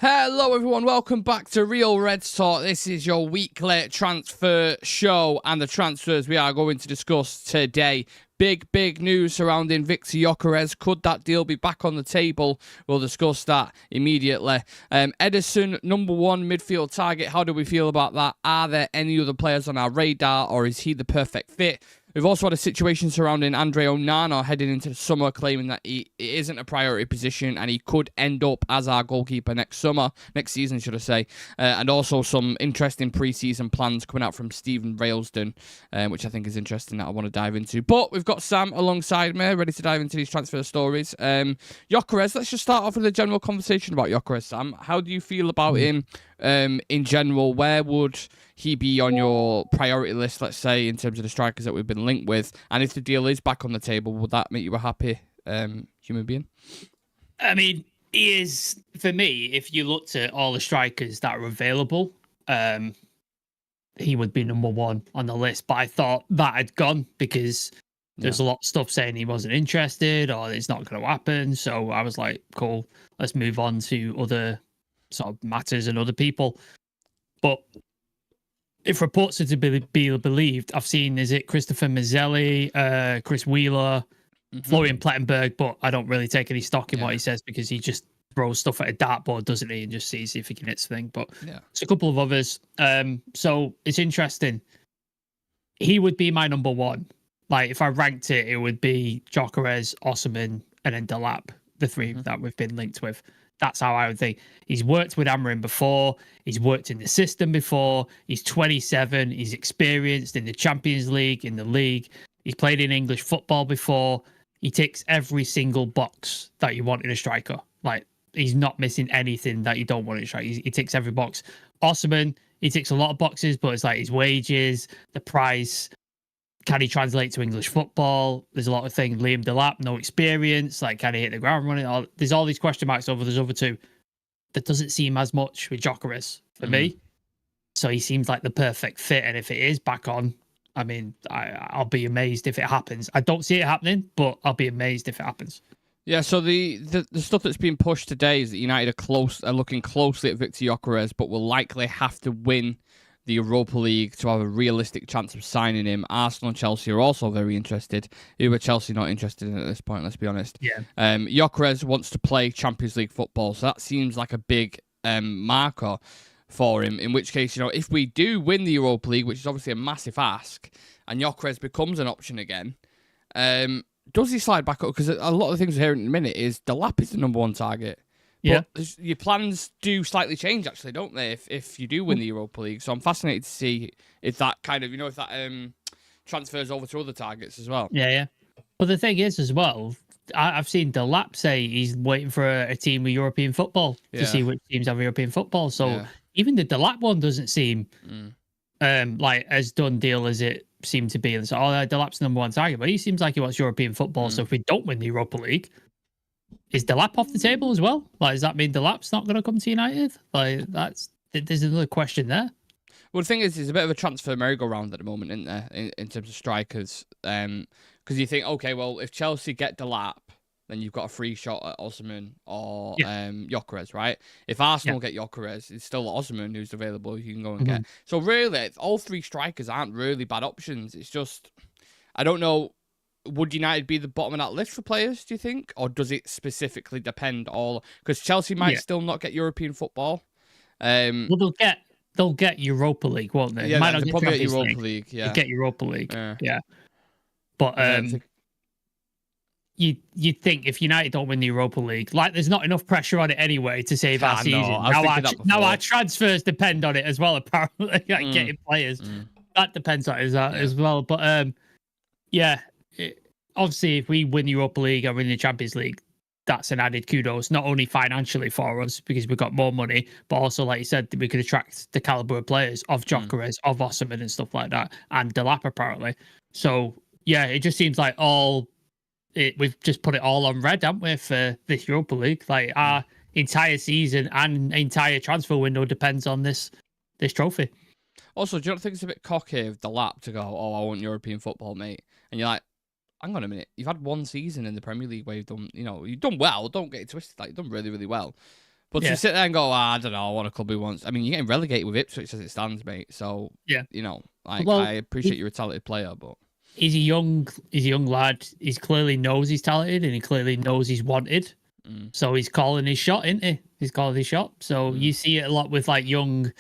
Hello everyone, welcome back to Real Reds Talk. This is your weekly transfer show and the transfers we are going to discuss today. Big news surrounding Viktor Gyökeres. Could that deal be back on the table? We'll discuss that immediately. Éderson, number one midfield target. How do we feel about that? Are there any other players on our radar or is he the perfect fit? We've also had a situation surrounding André Onana heading into the summer, claiming that it isn't a priority position and he could end up as our goalkeeper next season, should I say. And also some interesting preseason plans coming out from Stephen Railsden, which I think is interesting that I want to dive into. But we've got Sam alongside me, ready to dive into these transfer stories. Gyökeres, let's just start off with a general conversation about Gyökeres, Sam. How do you feel about him in general? Where would he be on your priority list, let's say, in terms of the strikers that we've been linked with? And if the deal is back on the table, would that make you a happy human being? I mean, he is, for me, if you looked at all the strikers that are available, he would be number one on the list. But I thought that had gone because there's a lot of stuff saying he wasn't interested or it's not going to happen. So I was like, cool, let's move on to other sort of matters and other people. But if reports are to be believed, I've seen, is it Christopher Mazzelli, Chris Wheeler, Florian Plettenberg, but I don't really take any stock in what he says because he just throws stuff at a dartboard, doesn't he, and just sees if he can hit something. But it's a couple of others. So it's interesting. He would be my number one. Like, if I ranked it, it would be Gyokeres, Osimhen, and then Delap, the three that we've been linked with. That's how I would think. He's worked with Amorim before. He's worked in the system before. He's 27. He's experienced in the Champions League, in the league. He's played in English football before. He ticks every single box that you want in a striker. Like, he's not missing anything that you don't want in a striker. He ticks every box. Osimhen, he ticks a lot of boxes, but it's like his wages, the price. Can he translate to English football? There's a lot of things. Liam Delap, no experience. Like, can he hit the ground running? There's all these question marks over those other two. That doesn't seem as much with Gyokeres for me. So he seems like the perfect fit. And if it is back on, I mean, I'll be amazed if it happens. I don't see it happening, but I'll be amazed if it happens. Yeah, so the stuff that's been pushed today is that United are looking closely at Viktor Gyökeres, but will likely have to win the Europa League to have a realistic chance of signing him. Arsenal and Chelsea are also very interested. Who are Chelsea not interested in at this point, let's be honest. Gyökeres wants to play Champions League football, so that seems like a big marker for him, in which case, if we do win the Europa League, which is obviously a massive ask, and Gyökeres becomes an option again, does he slide back up? Because a lot of the things we're hearing in a minute is Delap is the number one target. But your plans do slightly change, actually, don't they, if you do win the Europa League? So I'm fascinated to see if that kind of, if that transfers over to other targets as well. Yeah. But the thing is, as well, I've seen Delap say he's waiting for a team with European football to see which teams have European football. So even the Delap one doesn't seem like as done deal as it seemed to be. So, Delap's number one target, but he seems like he wants European football. So if we don't win the Europa League, is Delap off the table as well? Like, does that mean Delap's not going to come to United? Like, there's another question there. Well, the thing is, there's a bit of a transfer merry-go-round at the moment, isn't there, in terms of strikers? Because you think, okay, well, if Chelsea get Delap, then you've got a free shot at Osimhen or Gyökeres, right? If Arsenal get Gyökeres, it's still Osimhen who's available you can go and get. So really, all three strikers aren't really bad options. It's just, I don't know, would United be the bottom of that list for players, do you think? Or does it specifically depend all... Because Chelsea might still not get European football. Well, they'll get Europa League, won't they? Yeah, might they'll probably get Europa League. They'll get Europa League, yeah. But you'd think if United don't win the Europa League, like, there's not enough pressure on it anyway to save our season. Now our transfers depend on it as well, apparently, like getting players. That depends on it as well. But obviously, if we win the Europa League or win the Champions League, that's an added kudos, not only financially for us because we've got more money, but also, like you said, we could attract the caliber of players of Gyokeres, of Osimhen and stuff like that, and Delap apparently. So, it just seems like we've just put it all on red, haven't we, for this Europa League? Like, our entire season and entire transfer window depends on this trophy. Also, do you not think it's a bit cocky of Delap to go, I want European football, mate? And you're like, hang on a minute, you've had one season in the Premier League where you've done well, don't get it twisted, like, you've done really, really well. But to sit there and go, I don't know, I want a club who wants... I mean, you're getting relegated with Ipswich as it stands, mate. So, you know, like, I appreciate you're a talented player, but... He's a young lad. He clearly knows he's talented and he clearly knows he's wanted. So he's calling his shot, isn't he? He's calling his shot. So you see it a lot with like young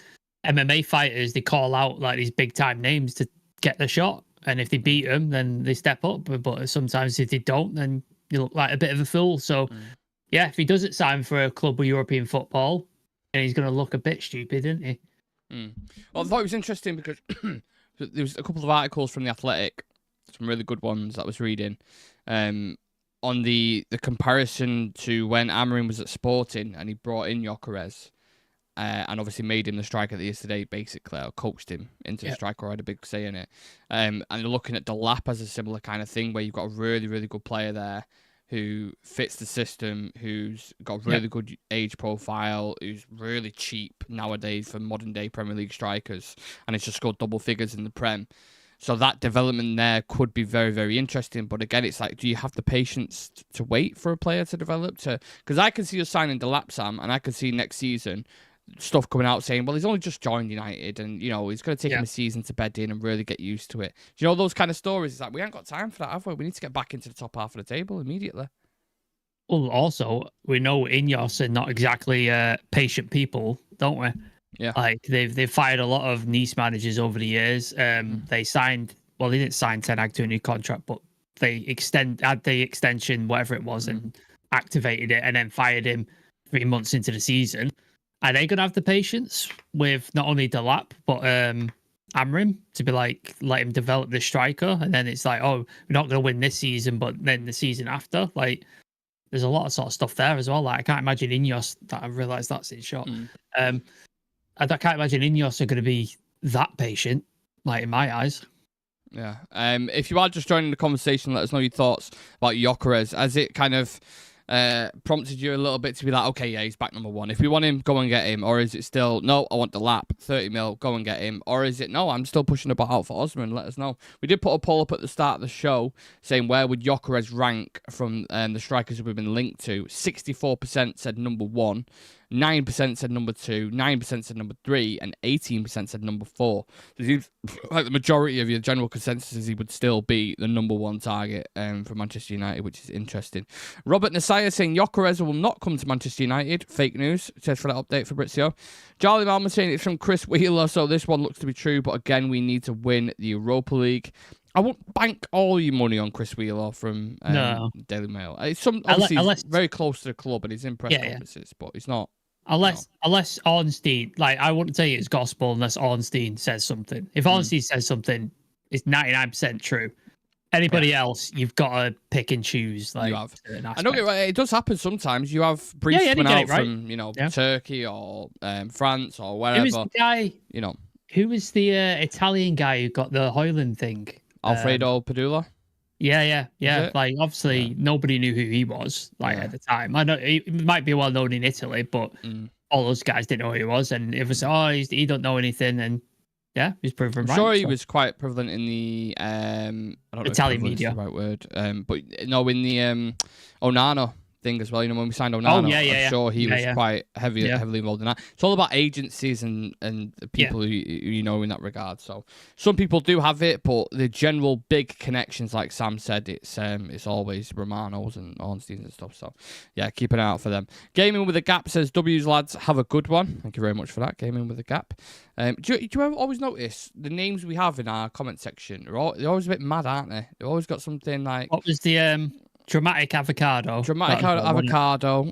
MMA fighters. They call out like these big time names to get the shot. And if they beat them, then they step up. But sometimes if they don't, then you look like a bit of a fool. So yeah, if he doesn't sign for a club with European football, then he's going to look a bit stupid, isn't he? Well, I thought it was interesting because there was a couple of articles from The Athletic, some really good ones that I was reading, on the comparison to when Amorim was at Sporting and he brought in Gyokeres and obviously made him the striker that he is today, basically, or coached him into the striker, or had a big say in it. And they're looking at Delap as a similar kind of thing, where you've got a really, really good player there who fits the system, who's got a really good age profile, who's really cheap nowadays for modern-day Premier League strikers, and it's just scored double figures in the Prem. So that development there could be very, very interesting. But again, it's like, do you have the patience to wait for a player to develop? Because I can see us signing Delap, Sam, and I can see next season stuff coming out saying, well, he's only just joined United and, you know, it's going to take him a season to bed in and really get used to it. Do you know those kind of stories? It's like, we ain't got time for that, have we? We need to get back into the top half of the table immediately. Well, also, we know Ineos are not exactly patient people, don't we? Yeah. Like, they've fired a lot of Nice managers over the years. They signed, well, they didn't sign Ten Hag to a new contract, but they had the extension, whatever it was, and activated it and then fired him 3 months into the season. Are they going to have the patience with not only Delap, but Amorim to be like, let him develop this striker? And then it's like, oh, we're not going to win this season, but then the season after, like, there's a lot of sort of stuff there as well. Like, I can't imagine Ineos, that I realised that's his shot. I can't imagine Ineos are going to be that patient, like, in my eyes. Yeah. If you are just joining the conversation, let us know your thoughts about Gyokeres. Has it kind of prompted you a little bit to be like, okay, yeah, he's back number one. If we want him, go and get him. Or is it still, no, I want the lap, 30 mil, go and get him. Or is it, no, I'm still pushing the ball out for Osman. Let us know. We did put a poll up at the start of the show saying where would Gyokeres rank from the strikers we've been linked to. 64% said number one. 9% said number 2, 9% said number 3, and 18% said number 4. So it seems like the majority of your general consensus is he would still be the number 1 target for Manchester United, which is interesting. Robert Nasaya saying Gyokeres will not come to Manchester United. Fake news. Says for that update Fabrizio. Charlie Malman saying it's from Chris Wheeler, so this one looks to be true, but again, we need to win the Europa League. I won't bank all your money on Chris Wheeler from Daily Mail. It's obviously he's very close to the club and he's in press conferences, but he's not. Unless Ornstein, like, I wouldn't say it's gospel unless Ornstein says something. If Ornstein says something, it's 99% true. Anybody else, you've got to pick and choose. Like, you have. I don't get right. It does happen sometimes. You have briefs coming out from Turkey or France or wherever. Who was the guy? Who was the Italian guy who got the Hoyland thing? Alfredo Padula. Yeah. Like, obviously, nobody knew who he was, at the time. I know he might be well known in Italy, but all those guys didn't know who he was. And it was, he don't know anything. And he's proven right. I'm sure he was quite prevalent in the I don't know Italian media. Is the right word. But no, in the Onana thing as well. When we signed Onana, I'm sure he was quite heavily involved in that. It's all about agencies and the people who you know in that regard. So some people do have it, but the general big connections, like Sam said, it's always Romanos and Ornsteins and stuff. So yeah, keep an eye out for them. Gaming with a Gap says, W's lads, have a good one. Thank you very much for that. Gaming with a Gap. Do you ever always notice the names we have in our comment section? They're always a bit mad, aren't they? They've always got something like... What was the... Dramatic avocado. Avocado.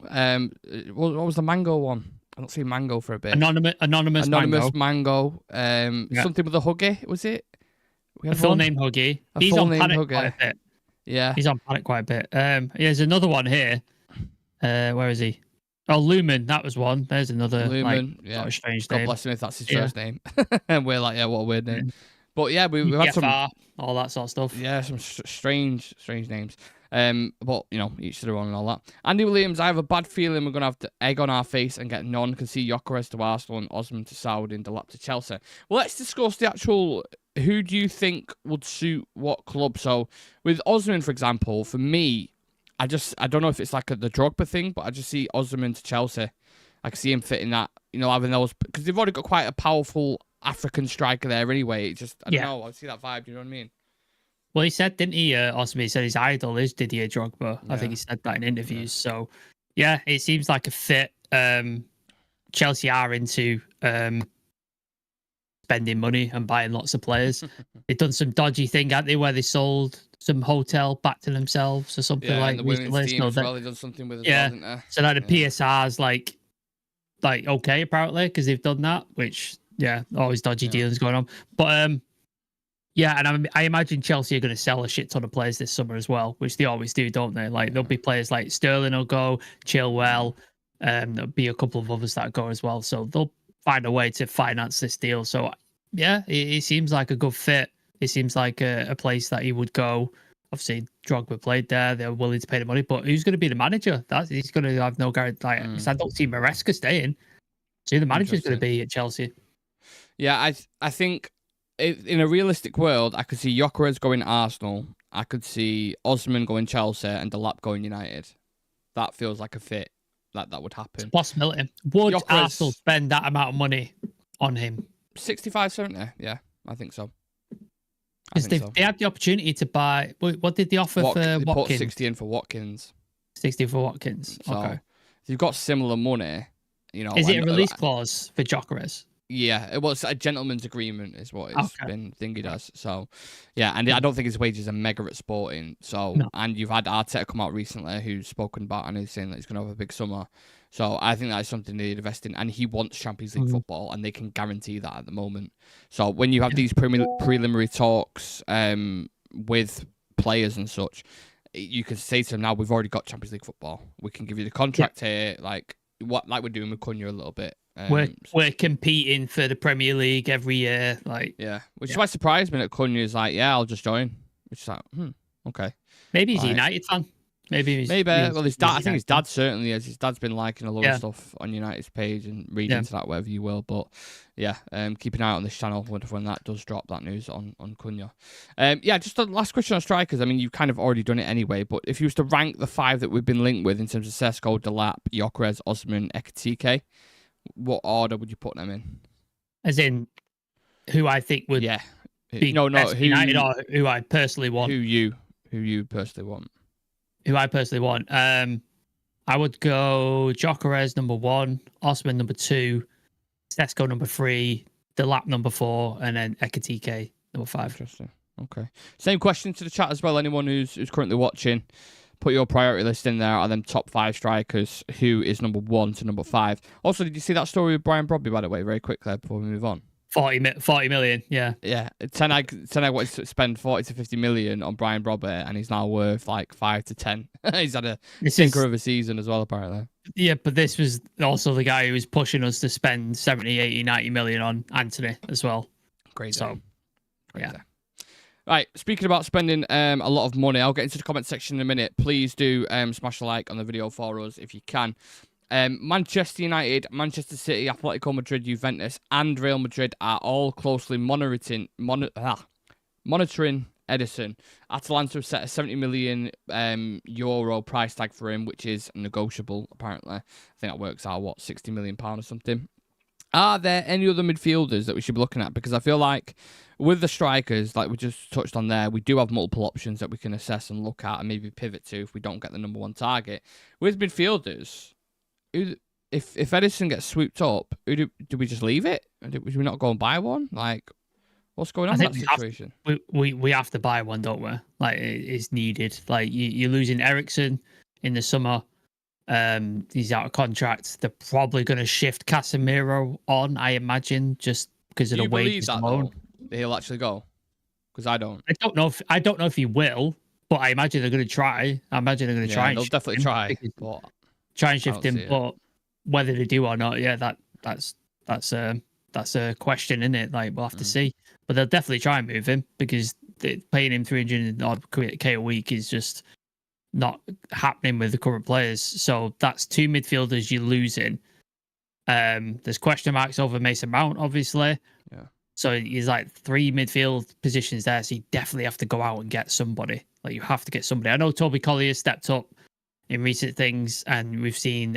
What was the mango one? I don't see mango for a bit. Anonymous mango. Something with a huggy, was it? A full name huggy. He's on Panic quite a bit. Yeah. He's on Panic quite a bit. There's another one here. Where is he? Oh, Lumen. That was one. There's another Lumen. Sort of strange name. God bless him if that's his first name. And we're like, what a weird name. But yeah, we've had some... all that sort of stuff. Yeah, some strange names. But each to their own and all that. Andy Williams, I have a bad feeling we're gonna have to egg on our face and get none. Can see Gyokeres to Arsenal and Osman to Saudi and Delap to Chelsea. Well, let's discuss the actual. Who do you think would suit what club? So with Osman, for example, for me, I don't know if it's like the Drogba thing, but I just see Osman to Chelsea. I can see him fitting that. Having those because they've already got quite a powerful African striker there anyway. It just I don't know. I see that vibe. Do you know what I mean? Well, he said, didn't he? Osman, he said his idol is Didier Drogba. I think he said that in interviews. Yeah. So, yeah, it seems like a fit. Chelsea are into spending money and buying lots of players. They've done some dodgy thing, haven't they, where they sold some hotel back to themselves or something like and the women's team as well. They've done something with it, haven't they? So now the PSR's like okay, apparently, because they've done that, which, always dodgy dealings going on. But, and I imagine Chelsea are going to sell a shit ton of players this summer as well, which they always do, don't they? Like, there'll be players like Sterling will go, Chilwell, there'll be a couple of others that go as well. So they'll find a way to finance this deal. So, it seems like a good fit. It seems like a place that he would go. Obviously, Drogba played there. They're willing to pay the money. But who's going to be the manager? He's going to have no guarantee. I don't see Maresca staying. So the manager's going to be at Chelsea. Yeah, I think in a realistic world, I could see Gyökeres going Arsenal. I could see Osman going Chelsea and Delap going United. That feels like a fit that would happen. It's a possibility. Would Arsenal spend that amount of money on him? 65, 70? Yeah, I think so. Because they had the opportunity to buy. What did they offer for Watkins? They put 60 in for Watkins. 60 for Watkins. So, okay. If you've got similar money, Is it a release clause for Gyokeres? Yeah, it was a gentleman's agreement, is what it's been thingied as. So, and I don't think his wages are mega at Sporting. So, and you've had Arteta come out recently, who's spoken about and he's saying that he's going to have a big summer. So, I think that's something they invest in, and he wants Champions League football, and they can guarantee that at the moment. So, when you have these preliminary talks with players and such, you can say to them, "Now we've already got Champions League football. We can give you the contract here, like we're doing with Cunha a little bit." We're competing for the Premier League every year, which is why it surprised me that Cunha is like, I'll just join. Which is like, okay. Maybe he's a United fan. Maybe. Well, his dad. I think his dad certainly is. His dad's been liking a lot of stuff on United's page and reading into that, whatever you will. But keep an eye out on this channel when that does drop, that news on Cunha. Just the last question on strikers. I mean, you've kind of already done it anyway. But if you was to rank the 5 that we've been linked with in terms of Sesko, Delap, Gyökeres, Osman, Ekitike, what order would you put them in? As in, who I think would be best United, or who I personally want? Who you personally want? Who I personally want? I would go Gyokeres number 1, Osman number 2, Sesko number 3, Delap number 4, and then Ekitike number 5. Interesting. Okay. Same question to the chat as well. Anyone who's currently watching, put your priority list in there. Are them top 5 strikers? Who is number 1 to number 5? Also, did you see that story with Brian Brobby, by the way, very quickly before we move on? 40 million, yeah. Yeah. Tenag wanted to spend 40 to 50 million on Brian Brobby, and he's now worth like 5 to 10. He's had a stinker of a season as well, apparently. Yeah, but this was also the guy who was pushing us to spend 70, 80, 90 million on Anthony as well. Crazy. So, yeah. Right, speaking about spending a lot of money, I'll get into the comment section in a minute. Please do smash a like on the video for us if you can. Manchester United, Manchester City, Atletico Madrid, Juventus, and Real Madrid are all closely monitoring Éderson. Atalanta have set a 70 million euro price tag for him, which is negotiable, apparently. I think that works out, what, 60 million pound or something. Are there any other midfielders that we should be looking at? Because I feel like with the strikers, like we just touched on there, we do have multiple options that we can assess and look at and maybe pivot to if we don't get the number 1 target. With midfielders, if Éderson gets swooped up, do we just leave it? Do we not go and buy one? Like, what's going on in that situation? We have to buy one, don't we? Like, it's needed. Like, you're losing Éderson in the summer. He's out of contract. They're probably going to shift Casemiro on, I imagine, just because of the wages alone. He'll actually go? Because I don't. I don't know if he will, but I imagine they're going to try. I imagine they're going to try. They'll definitely try. Try and shift him, but whether they do or not, that's a question, isn't it? Like, we'll have to see. But they'll definitely try and move him because paying him 300k a week is just not happening with the current players. So that's 2 midfielders you're losing. There's question marks over Mason Mount, obviously. Yeah. So he's like 3 midfield positions there. So you definitely have to go out and get somebody. Like, you have to get somebody. I know Toby Collier stepped up in recent things, and we've seen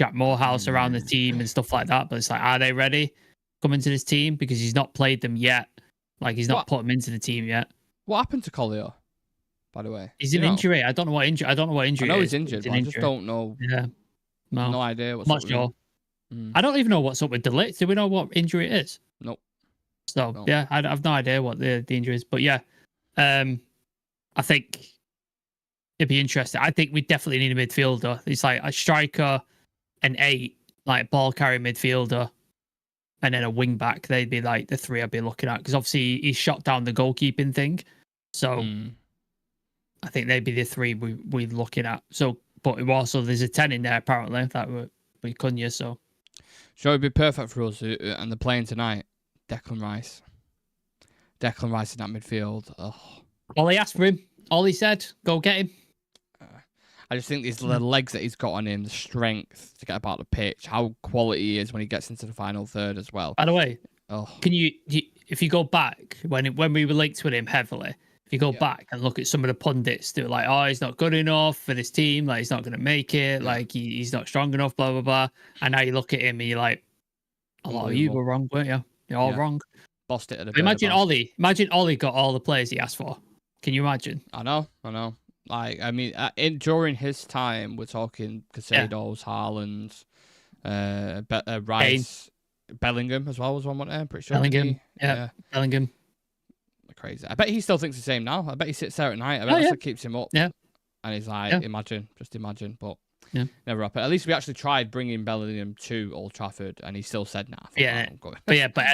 Jack Morehouse around the team and stuff like that. But it's like, are they ready coming to this team? Because he's not played them yet. Like, he's not put them into the team yet. What happened to Collier, by the way? He's an injury. I don't know what injury. I know he's injured, but I just don't know. Yeah. No idea what's up with him. I don't even know what's up with De Ligt. Do we know what injury it is? Nope. So, yeah, I have no idea what the injury is. But, yeah, I think it'd be interesting. I think we definitely need a midfielder. It's like a striker, an 8, like ball-carrying midfielder, and then a wing-back. They'd be like the 3 I'd be looking at. Because, obviously, he's shot down the goalkeeping thing. So, I think they'd be the 3 we're looking at. So, but also there's a 10 in there, apparently, that we couldn't, so. Sure, it'd be perfect for us, and they're playing tonight. Declan Rice in that midfield. Oh. All he asked for him. All he said, go get him. I just think the legs that he's got on him, the strength to get about the pitch, how quality he is when he gets into the final third as well. By the way, can you if you go back when we were linked with him heavily, if you go back and look at some of the pundits, they were like, "Oh, he's not good enough for this team. Like, he's not going to make it. Like, he's not strong enough." Blah blah blah. And now you look at him and you're like, "A lot of you were wrong, weren't you? You're all wrong." Lost it at a Imagine Ollie. Imagine Ollie got all the players he asked for. Can you imagine? I know. Like, I mean, during his time, we're talking Casados, Haaland, Rice, Bellingham as well was one, I'm pretty sure. Bellingham, Bellingham. Crazy. I bet he still thinks the same now. I bet he sits there at night. I bet that's what keeps him up. Yeah. And he's like, just imagine. But never happened. At least we actually tried bringing Bellingham to Old Trafford, and he still said, "Nah." I'm going. But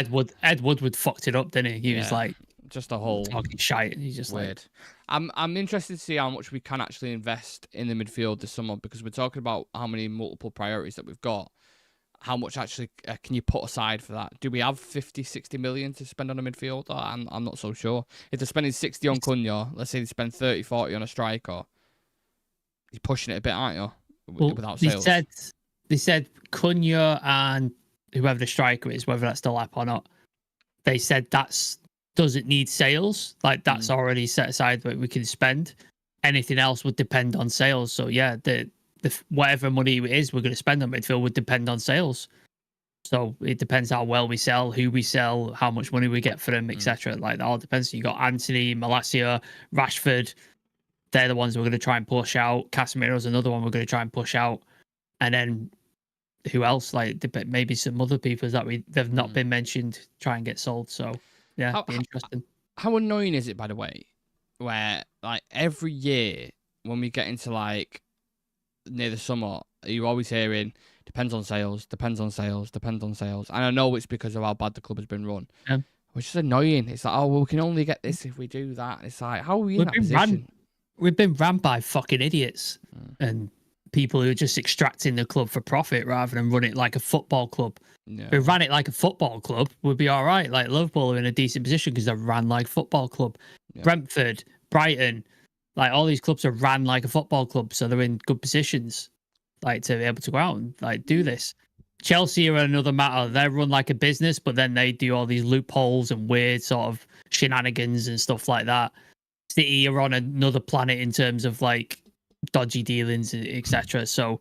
Ed Woodward fucked it up, didn't he? He was like, just a whole talking shite. He's just weird. I'm interested to see how much we can actually invest in the midfield this summer, because we're talking about how many multiple priorities that we've got. How much actually can you put aside for that? Do we have 50, 60 million to spend on a midfielder? I'm not so sure. If they're spending 60 on Cunha, let's say they spend 30, 40 on a striker, you're pushing it a bit, aren't you? Without sales. They said Cunha and whoever the striker is, whether that's still up or not, they said doesn't need sales. Like, that's already set aside that we can spend. Anything else would depend on sales. So yeah, the whatever money it is we're going to spend on midfield would depend on sales. So it depends how well we sell, who we sell, how much money we get for them, etc. Like, that all depends. You got Anthony, Malacia, Rashford. They're the ones we're going to try and push out. Casemiro's another one we're going to try and push out. And then who else? Like, maybe some other people that they've not been mentioned, try and get sold. So yeah, it'd be interesting. How annoying is it, by the way, where like every year when we get into like near the summer, you're always hearing depends on sales. And I know it's because of how bad the club has been run. Yeah. Which is annoying. It's like, oh, well, we can only get this if we do that. It's like, how are we in that position? We've been ran by fucking idiots and people who are just extracting the club for profit rather than run it like a football club. Yeah. If we ran it like a football club, we'd be all right. Like, Liverpool are in a decent position because they're ran like a football club. Yeah. Brentford, Brighton, like, all these clubs are ran like a football club, so they're in good positions, like, to be able to go out and like do this. Chelsea are another matter. They're run like a business, but then they do all these loopholes and weird sort of shenanigans and stuff like that. City are on another planet in terms of like dodgy dealings, etc. So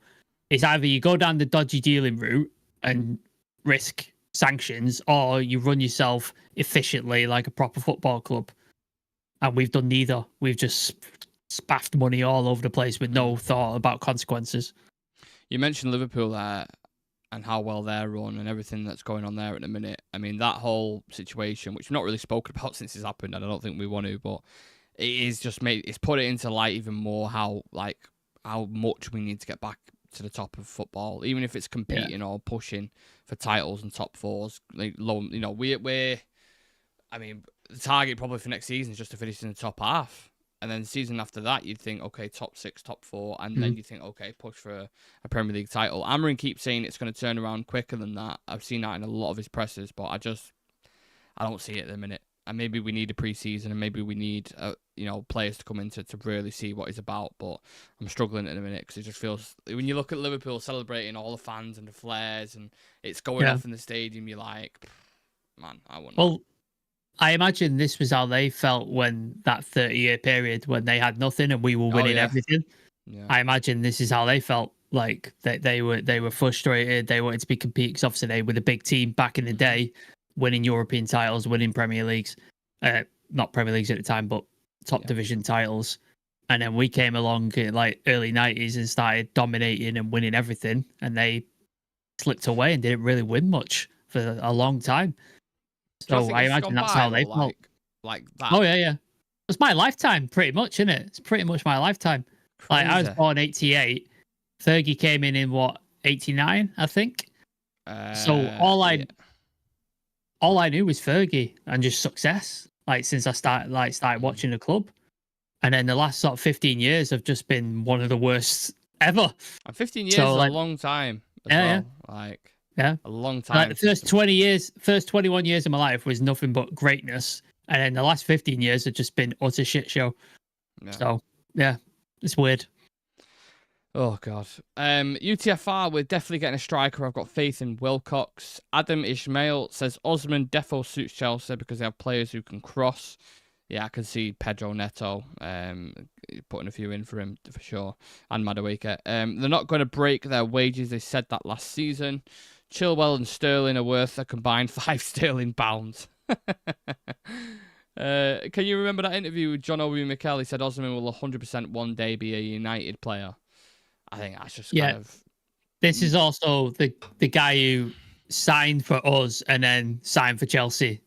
it's either you go down the dodgy dealing route and risk sanctions, or you run yourself efficiently like a proper football club. And we've done neither. We've just spaffed money all over the place with no thought about consequences. You mentioned Liverpool there and how well they're run and everything that's going on there at the minute. I mean, that whole situation, which we've not really spoken about since it's happened, and I don't think we want to, but it is just it's put it into light even more how much we need to get back to the top of football, even if it's competing or pushing for titles and top fours. Like, we're I mean, the target probably for next season is just to finish in the top half. And then the season after that, you'd think, okay, top 6, top 4. And then you think, okay, push for a Premier League title. Amorim keeps saying it's going to turn around quicker than that. I've seen that in a lot of his presses, but I don't see it at the minute. And maybe we need a pre-season, and maybe we need, players to come in to really see what he's about. But I'm struggling at the minute because it just feels, when you look at Liverpool celebrating all the fans and the flares and it's going off in the stadium, you're like, man, I wouldn't. Well, I imagine this was how they felt when that 30-year period when they had nothing and we were winning everything. Yeah. I imagine this is how they felt. Like they were frustrated. They wanted to be compete because obviously they were the big team back in the day, winning European titles, winning Premier Leagues, not Premier Leagues at the time, but top division titles. And then we came along in like early 90s and started dominating and winning everything. And they slipped away and didn't really win much for a long time. So I imagine that's how they felt. Like that. Oh, yeah. It's my lifetime, pretty much, isn't it? It's pretty much my lifetime. Crazy. Like I was born 88. Fergie came in what, 89, I think. So all I knew was Fergie and just success. Like since I started watching the club. And then the last sort of 15 years have just been one of the worst ever. And 15 years is a long time as well. Yeah. Like, a long time. Like the first 21 years of my life was nothing but greatness. And then the last 15 years have just been utter shit show. Yeah. So, yeah, it's weird. Oh, God. UTFR, we're definitely getting a striker. I've got faith in Wilcox. Adam Ishmael says Osman defo suits Chelsea because they have players who can cross. Yeah, I can see Pedro Neto putting a few in for him for sure, and Madueke. They're not going to break their wages. They said that last season. Chilwell and Sterling are worth a combined £5 pounds. Can you remember that interview with John Obi Mikel? He said Osman will 100% one day be a United player. I think that's just kind of... This is also the guy who signed for us and then signed for Chelsea.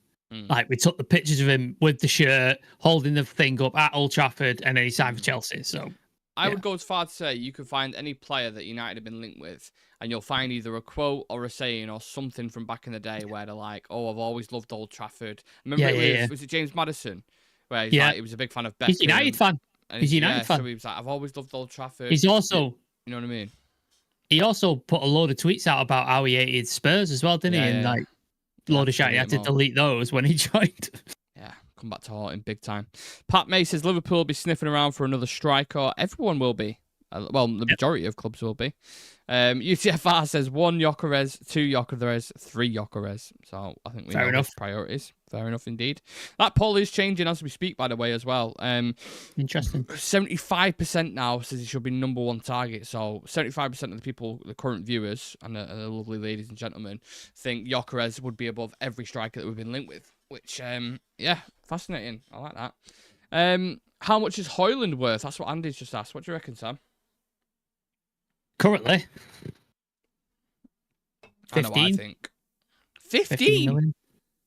Like we took the pictures of him with the shirt, holding the thing up at Old Trafford, and then he signed for Chelsea. So I would go as far to say you could find any player that United have been linked with, and you'll find either a quote or a saying or something from back in the day where they're like, "Oh, I've always loved Old Trafford." Remember, was it James Madison, where he's like, he was a big fan of Beckham. He's a United fan. He's a United fan. So he was like, "I've always loved Old Trafford." He's also, you know what I mean? He also put a load of tweets out about how he hated Spurs as well, didn't he? And like. Load of shit. He had to delete those when he joined. Yeah, come back to haunt him big time. Pat May says Liverpool will be sniffing around for another striker. Everyone will be. Well, the majority of clubs will be. UTFR says 1 Gyokeres, 2 Gyokeres, 3 Gyokeres. So I think we know enough priorities. Fair enough indeed. That poll is changing as we speak, by the way, as well. Interesting. 75% now says he should be number 1 target. So 75% of the people, the current viewers, and the lovely ladies and gentlemen, think Gyokeres would be above every striker that we've been linked with. Which, yeah, fascinating. I like that. How much is Højlund worth? That's what Andy's just asked. What do you reckon, Sam? Currently, 15. I know what I think. 15?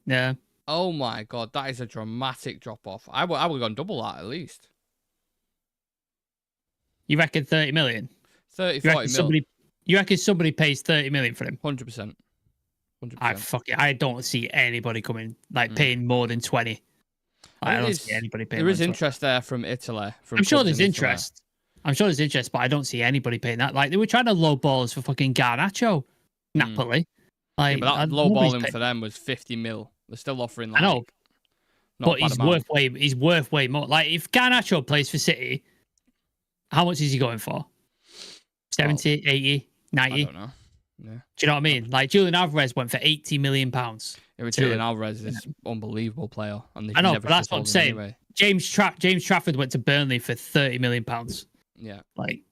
Yeah. Oh my God, that is a dramatic drop off. I would have gone double that at least. You reckon 30 million? 30, 40 million. You reckon somebody pays 30 million for him? 100%. 100%. I don't see anybody coming paying more than 20. I don't see anybody paying. There is interest there from Italy. I'm sure there's interest. But I don't see anybody paying that. Like they were trying to lowball us for fucking Garnacho, Napoli. Like, but that lowballing for them was 50 mil. They're still offering. Like, I know, but he's worth way more. Like if Garnacho plays for City, how much is he going for? 70, 80, 90? I don't know. Yeah. Do you know what I mean? Like Julian Alvarez went for £80 million. Yeah, Julian Alvarez is an unbelievable player. And I know, but that's what I'm saying. Anyway. James Trafford went to Burnley for £30 million. Yeah. Like,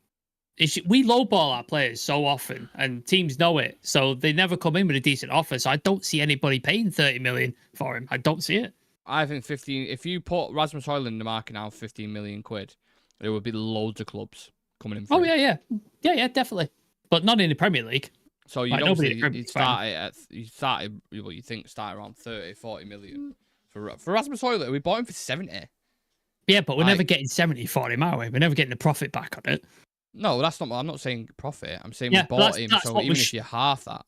we lowball our players so often, and teams know it, so they never come in with a decent offer. So I don't see anybody paying 30 million for him. I don't see it. I think 15. If you put Rasmus Højlund in the market now, 15 million quid, there would be loads of clubs coming in. Oh yeah, definitely, but not in the Premier League. So you don't see you start around 30, 40 million for Rasmus Højlund. We bought him for 70. Yeah, but we're never getting 70 for him, are we? We're never getting the profit back on it. No, that's not. I'm not saying profit. I'm saying we bought him. So even if you half that,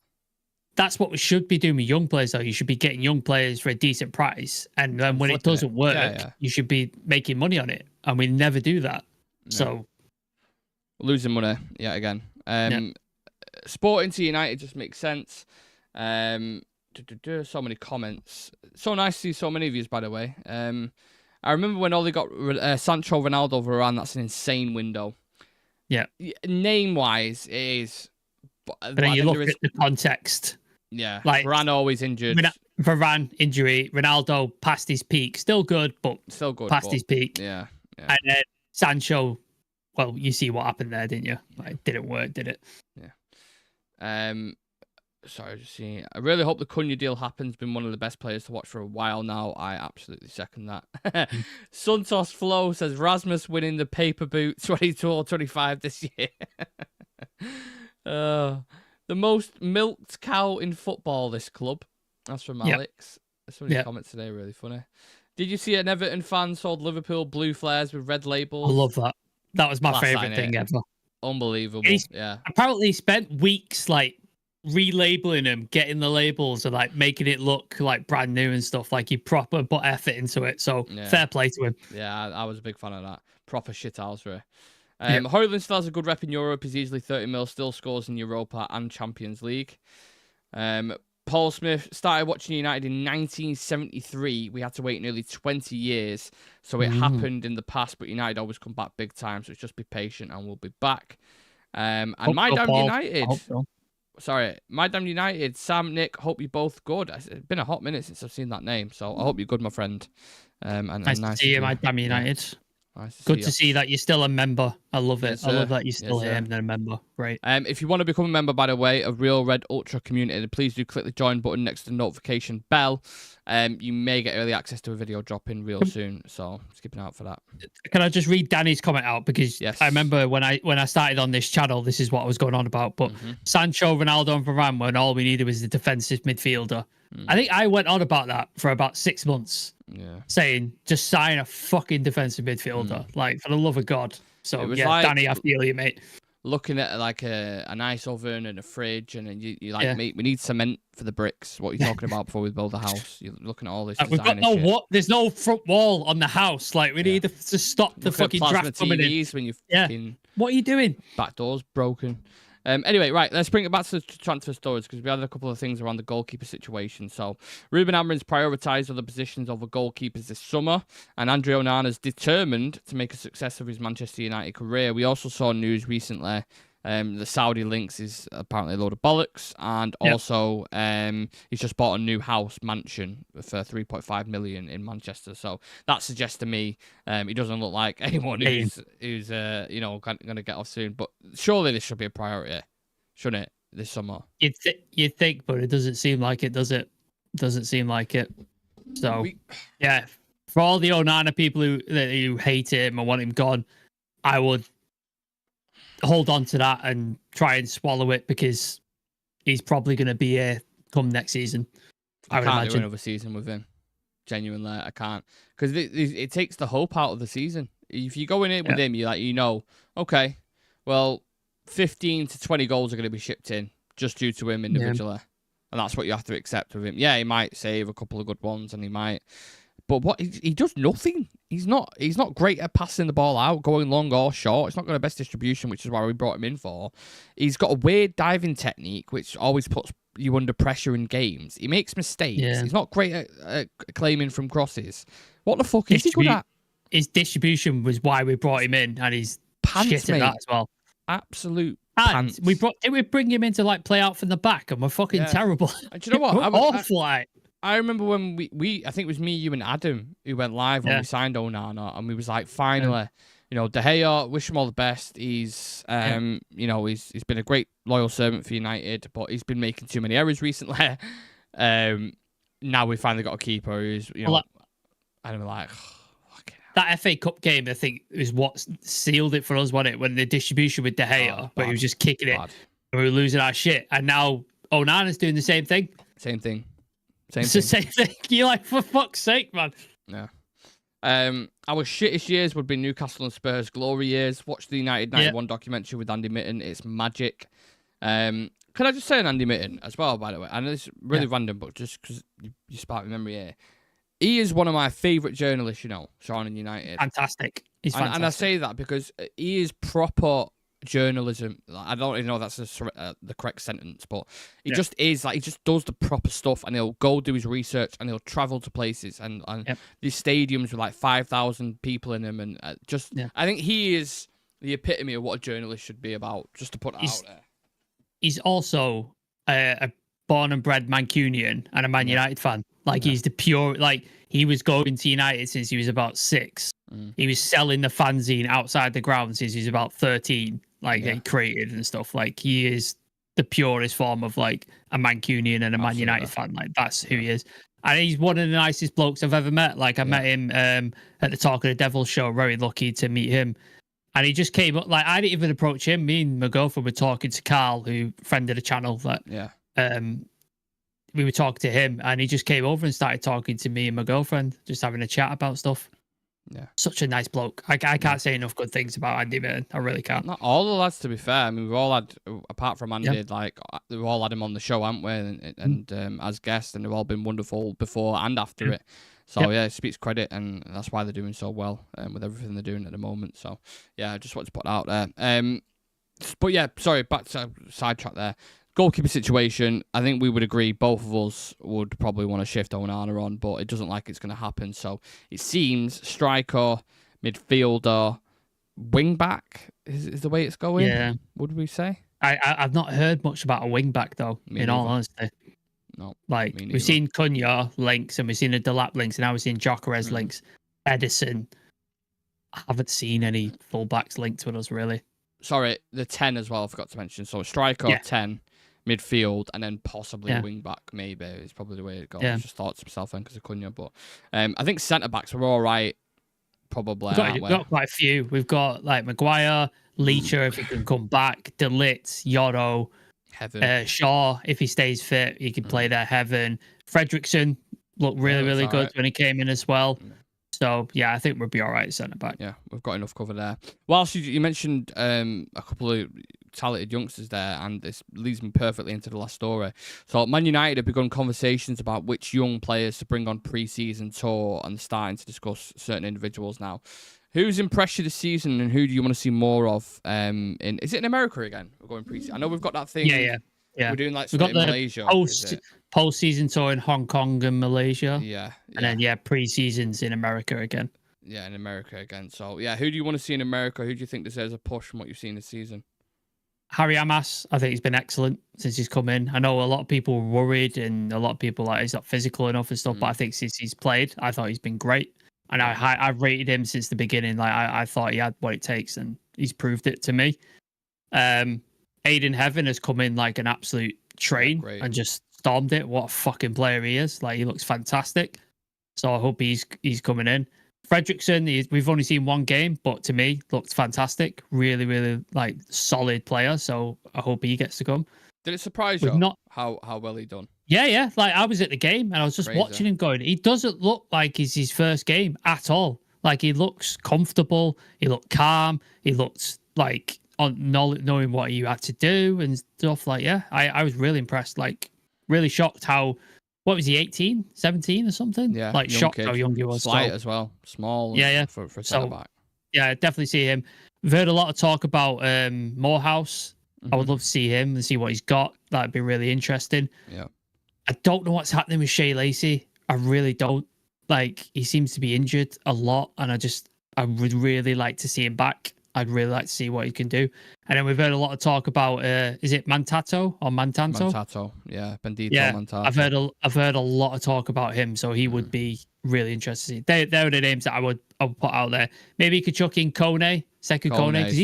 that's what we should be doing with young players. Though you should be getting young players for a decent price, and then when it doesn't work, you should be making money on it. And we never do that. Yeah. So losing money, again. Sporting to United just makes sense. So many comments. So nice to see so many of you, by the way. I remember when Oli got Sancho, Ronaldo, Varane. That's an insane window. Yeah. Name-wise, it is. But then you look at the context. Yeah. Like Varane always injured. Varane injury. Ronaldo past his peak. Still good, but past his peak. Yeah. And then Sancho well, you see what happened there, didn't you? Like, it didn't work, did it? Yeah. Sorry, just seeing. I really hope the Cunha deal happens. Been one of the best players to watch for a while now. I absolutely second that. Santos Flow says Rasmus winning the paper boot 22 or 25 this year. The most milked cow in football, this club. That's from Alex. Some of these comments today are really funny. Did you see an Everton fan sold Liverpool blue flares with red labels? I love that. That was my favourite thing ever. Unbelievable. Yeah. Apparently spent weeks like relabeling them, getting the labels and like making it look like brand new and stuff. Like he proper put effort into it. So fair play to him. Yeah, I was a big fan of that. Proper shithousery. Højlund still has a good rep in Europe. He's easily 30 mil, still scores in Europa and Champions League. Paul Smith started watching United in 1973. We had to wait nearly 20 years. So it happened in the past, but United always come back big time. So it's just be patient and we'll be back. And my damn United. Sorry, my damn United. Sam, Nick, hope you both good. It's been a hot minute since I've seen that name. So I hope you're good, my friend. And nice to see you, my damn United. Nice to see that you're still a member. I love it. Yes, I love that you're still here and a member. Right. If you want to become a member, by the way, of Real Red Ultra community, please do click the join button next to the notification bell. You may get early access to a video dropping real soon, so just keep an eye out for that. Can I just read Danny's comment out, because I remember when I started on this channel, this is what I was going on about. But Sancho, Ronaldo, and Varane, when all we needed was a defensive midfielder. I think I went on about that for about 6 months. Saying just sign a fucking defensive midfielder, like, for the love of God. So yeah, like, Danny, I feel you, mate. Looking at like an ice oven and a fridge, and then you like, mate, we need cement for the bricks. What are you talking about before we build a house? You're looking at all this. We've got no what? There's no front wall on the house. Like, we need to stop the fucking draft coming in. When you fucking what are you doing? Back door's broken. Anyway, right, let's bring it back to the transfer stories, because we had a couple of things around the goalkeeper situation. So, Ruben Amorim's prioritised other positions over goalkeepers this summer, and André Onana is determined to make a success of his Manchester United career. We also saw news recently. The Saudi links is apparently a load of bollocks, and also he's just bought a new mansion for 3.5 million in Manchester. So that suggests to me he doesn't look like anyone who's going to get off soon. But surely this should be a priority, shouldn't it? This summer, you'd think, but it doesn't seem like it, does it? Doesn't seem like it. So for all the Onana people who hate him and want him gone, I would hold on to that and try and swallow it, because he's probably going to be here come next season. I would imagine. Do another season with him. Genuinely, I can't, because it takes the hope out of the season. If you go in it with him, okay, well, 15 to 20 goals are going to be shipped in just due to him individually, and that's what you have to accept with him. Yeah, he might save a couple of good ones, and he might. But what he does nothing. He's not great at passing the ball out, going long or short. It's not got the best distribution, which is why we brought him in for. He's got a weird diving technique, which always puts you under pressure in games. He makes mistakes. He's not great at claiming from crosses. What the fuck is he good at? His distribution was why we brought him in, and he's shit at that as well. Absolute pants. Did we bring him in to like play out from the back, and we're fucking terrible. And do you know what? We're awful. I remember when we I think it was me, you, and Adam who went live when we signed Onana, and we was like, finally, De Gea, wish him all the best. He's he's been a great loyal servant for United, but he's been making too many errors recently. Now we finally got a keeper who's and I'm like, that FA Cup game, I think, is what sealed it for us, wasn't it? When the distribution with De Gea, but he was just kicking it, and we were losing our shit. And now Onana's doing the same thing. Same thing. It's the same thing. You're like, for fuck's sake, man. Yeah. Our shittest years would be Newcastle and Spurs glory years. Watch the United 91 documentary with Andy Mitten. It's magic. Can I just say an Andy Mitten as well, by the way? I know it's really random, but just because you sparked my memory here. He is one of my favourite journalists, Sean in United. Fantastic. He's fantastic. And I say that because he is proper journalism. I don't even know if that's the correct sentence, but he just is like, he just does the proper stuff, and he'll go do his research, and he'll travel to places and these stadiums with like 5,000 people in them, and I think he is the epitome of what a journalist should be about, just to put it out there. He's also a born and bred Mancunian and a Man United fan. Like he's the pure, like he was going to United since he was about 6, He was selling the fanzine outside the ground since he was about 13, like they created and stuff. Like he is the purest form of like a Mancunian and a Man United fan. Like that's who he is. And he's one of the nicest blokes I've ever met. Like I met him at the Talk of the Devil show. Very lucky to meet him. And he just came up. Like I didn't even approach him. Me and my girlfriend were talking to Carl, who friend of the channel. That we were talking to him, and he just came over and started talking to me and my girlfriend, just having a chat about stuff. Yeah, such a nice bloke. I can't say enough good things about Andy, man. I really can't. Not all the lads, to be fair. I mean, we've all had, apart from Andy, like we've all had him on the show, haven't we? And as guests, and they've all been wonderful before and after it. So it speaks credit, and that's why they're doing so well with everything they're doing at the moment. So yeah, I just wanted to put that out there. But yeah, sorry, back to sidetrack there. Goalkeeper situation, I think we would agree both of us would probably want to shift Onana on, but it doesn't like it's going to happen. So it seems striker, midfielder, wing back is the way it's going. Yeah. Would we say? I've not heard much about a wing back though. All honesty, no. Like we've seen Cunha links and we've seen the Delap links, and now we've seen Gyokeres links. Éderson, I haven't seen any fullbacks linked with us really. Sorry, the 10 as well. I forgot to mention. So striker 10. Midfield and then possibly wing back, maybe is probably the way it goes. I just thought to myself then because of Cunha, but I think centre backs were all right. Probably we've got quite a few. We've got like Maguire, Leacher if he can come back, De Ligt, Yoro, Shaw if he stays fit, he can play there. Heaven, Fredrickson looked really good when he came in as well. So yeah, I think we'll be all right at centre back. Yeah, we've got enough cover there. Whilst you mentioned a couple of talented youngsters there, and this leads me perfectly into the last story. So Man United have begun conversations about which young players to bring on pre-season tour, and starting to discuss certain individuals now. Who's impressed you this season, and who do you want to see more of? Is it in America again? We're going pre-season. I know we've got that thing. Yeah. We're doing like we've got in Malaysia. Post-season tour in Hong Kong and Malaysia. Yeah. And then pre-seasons in America again. Yeah, in America again. So yeah, who do you want to see in America? Who do you think deserves a push from what you've seen this season? Harry Amas, I think he's been excellent since he's come in. I know a lot of people were worried and a lot of people like he's not physical enough and stuff, but I think since he's played, I thought he's been great. And I've rated him since the beginning. Like I thought he had what it takes, and he's proved it to me. Aiden Heaven has come in like an absolute train and just stormed it. What a fucking player he is. Like he looks fantastic. So I hope he's coming in. Fredrickson, we've only seen one game, but to me, looked fantastic. Really, like solid player. So I hope he gets to come. Did it surprise you how well he done? Yeah. Like I was at the game and I was just watching him going. He doesn't look like it's his first game at all. Like he looks comfortable. He looked calm. He looked like knowing what he had to do and stuff. Like I was really impressed. Like really shocked how. What was he, 18, 17 or something? Yeah. Like shocked how young he was. Slight as well. Small. Yeah. For a centre back. Yeah, definitely see him. We've heard a lot of talk about Morehouse. I would love to see him and see what he's got. That'd be really interesting. Yeah. I don't know what's happening with Shea Lacey. I really don't. Like, he seems to be injured a lot, and I would really like to see him back. I'd really like to see what he can do. And then we've heard a lot of talk about, is it Mantato or Mantanto? Mantato, yeah. Bendito Mantato. I've heard a lot of talk about him, so he would be really interesting. They're the names that I would put out there. Maybe you could chuck in Kone, Sekou Kone, because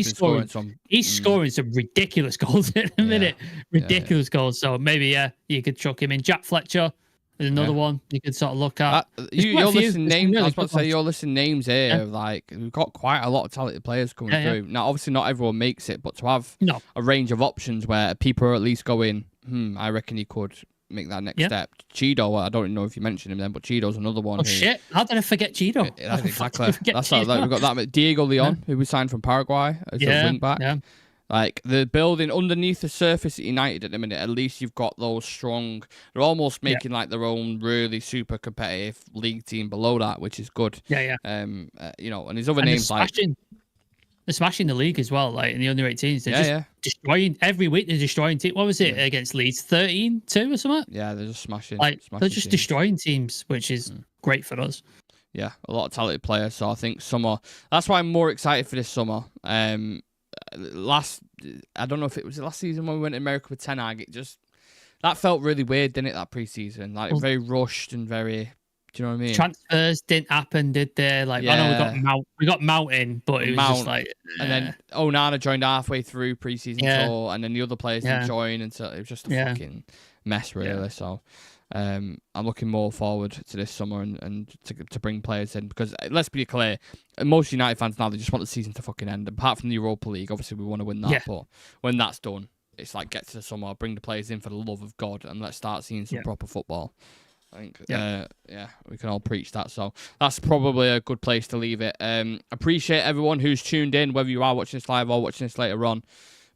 he's scoring some ridiculous goals in a minute. Ridiculous goals. So maybe, you could chuck him in. Jack Fletcher is another one you could sort of look at. You're listing names. I was about to say, you're listing names here. Yeah. Like, we've got quite a lot of talented players coming through. Now, obviously, not everyone makes it, but to have a range of options where people are at least going, I reckon he could make that next step. Cheeto, I don't know if you mentioned him then, but Cheeto's another one. Oh, shit. How did I forget Cheeto? Exactly. That's we've got that. Diego Leon, who we signed from Paraguay as a wing back. Yeah. Like, the building underneath the surface at United at the minute, at least you've got those strong... They're almost making, like, their own really super competitive league team below that, which is good. Yeah. And his other names, like... They're smashing the league as well, like, in the under-18s. They're just destroying... Every week, they're destroying teams. What was it against Leeds? 13-2 or something? Yeah, they're just smashing. They're just teams. Destroying teams, which is great for us. Yeah, a lot of talented players. So I think summer... That's why I'm more excited for this summer. I don't know if it was the last season when we went to America with Ten Hag. That felt really weird, didn't it? That pre-season, like very rushed and very Do you know what I mean? Transfers didn't happen, did they? Like, I know we got Mountain, but it was just like, and then Onana joined halfway through preseason tour, and then the other players didn't join, and so it was just a fucking mess, really. Yeah. So, I'm looking more forward to this summer and to bring players in, because let's be clear, most United fans now, they just want the season to fucking end. Apart from the Europa League, obviously we want to win that, but when that's done, it's like get to the summer, bring the players in for the love of God, and let's start seeing some proper football. I think, we can all preach that. So that's probably a good place to leave it. Appreciate everyone who's tuned in, whether you are watching this live or watching this later on.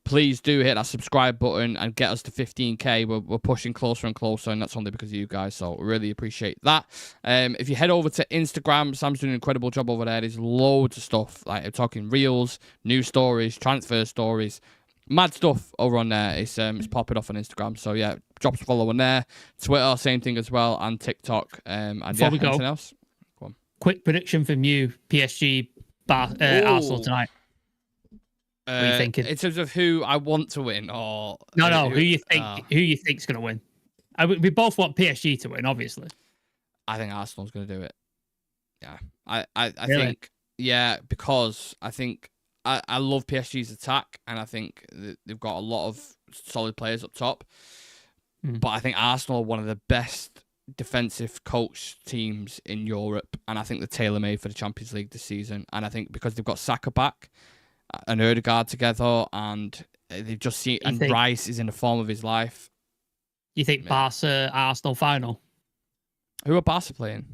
Please do hit that subscribe button and get us to 15k. We're pushing closer and closer, and that's only because of you guys. So really appreciate that. If you head over to Instagram, Sam's doing an incredible job over there. There's loads of stuff. Like, I'm talking reels, news stories, transfer stories. Mad stuff over on there. It's popping off on Instagram. So yeah, drop us a follow on there. Twitter, same thing as well, and TikTok. And before we go, anything else? Go on. Quick prediction from you: PSG, Arsenal tonight. What are you thinking? In terms of who I want to win, or who you think's going to win? We both want PSG to win, obviously. I think Arsenal's going to do it. Yeah, I really? think because I think. I love PSG's attack, and I think they've got a lot of solid players up top. But I think Arsenal are one of the best defensive coach teams in Europe, and I think they're tailor-made for the Champions League this season. And I think because they've got Saka back and Ødegaard together, and they've just seen, and Rice is in the form of his life. You think Barca, Arsenal final? Who are Barca playing?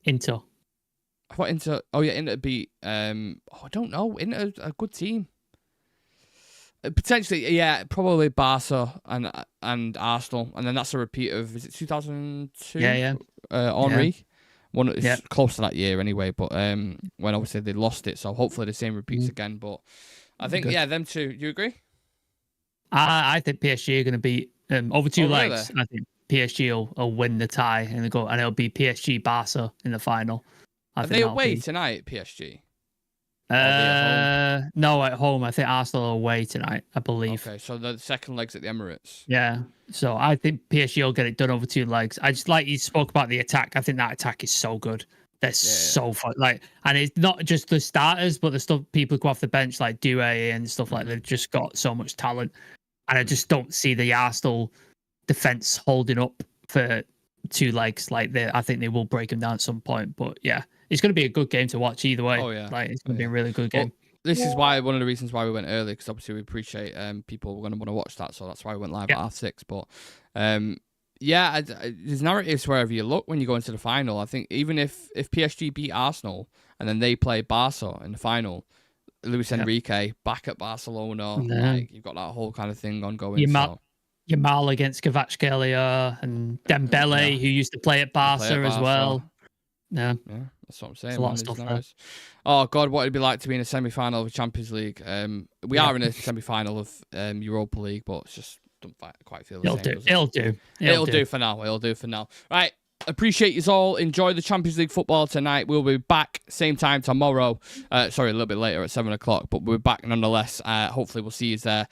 Inter. What Inter? Oh yeah, Inter beat. I don't know. Inter a good team. Potentially, yeah, probably Barca and Arsenal, and then that's a repeat of, is it 2002? Yeah. Henry. One it's close to that year anyway, but when obviously they lost it, so hopefully the same repeats again. But I think them two. Do you agree? I think PSG are going to beat over two legs. Really? I think PSG will win the tie and it'll be PSG Barca in the final. Are they away tonight, PSG? No, at home. I think Arsenal are away tonight, I believe. Okay, so the second leg's at the Emirates. Yeah, so I think PSG will get it done over two legs. I just, like you spoke about the attack. I think that attack is so good. They're so fun. Like, and it's not just the starters, but the stuff people who go off the bench like Due and stuff like that. They've just got so much talent, and I just don't see the Arsenal defense holding up for two legs. Like, I think they will break them down at some point. But yeah. It's going to be a good game to watch either way. Oh, yeah. Like, it's going to be a really good game. Well, this is why one of the reasons why we went early, because obviously we appreciate people going to want to watch that. So that's why we went live at 6:30. But there's narratives wherever you look when you go into the final. I think even if PSG beat Arsenal and then they play Barca in the final, Luis Enrique back at Barcelona, like, you've got that whole kind of thing ongoing. Yamal against Kvaratskhelia and Dembele, who used to play at Barca as well. Yeah, that's what I'm saying. A lot of stuff there. Oh God, what it'd be like to be in a semi-final of the Champions League. We are in a semi-final of Europa League, but it's just don't quite feel the same. It'll do for now. It'll do for now. Right. Appreciate you all. Enjoy the Champions League football tonight. We'll be back same time tomorrow. Sorry, a little bit later at 7:00, but we're back nonetheless. Hopefully we'll see you there.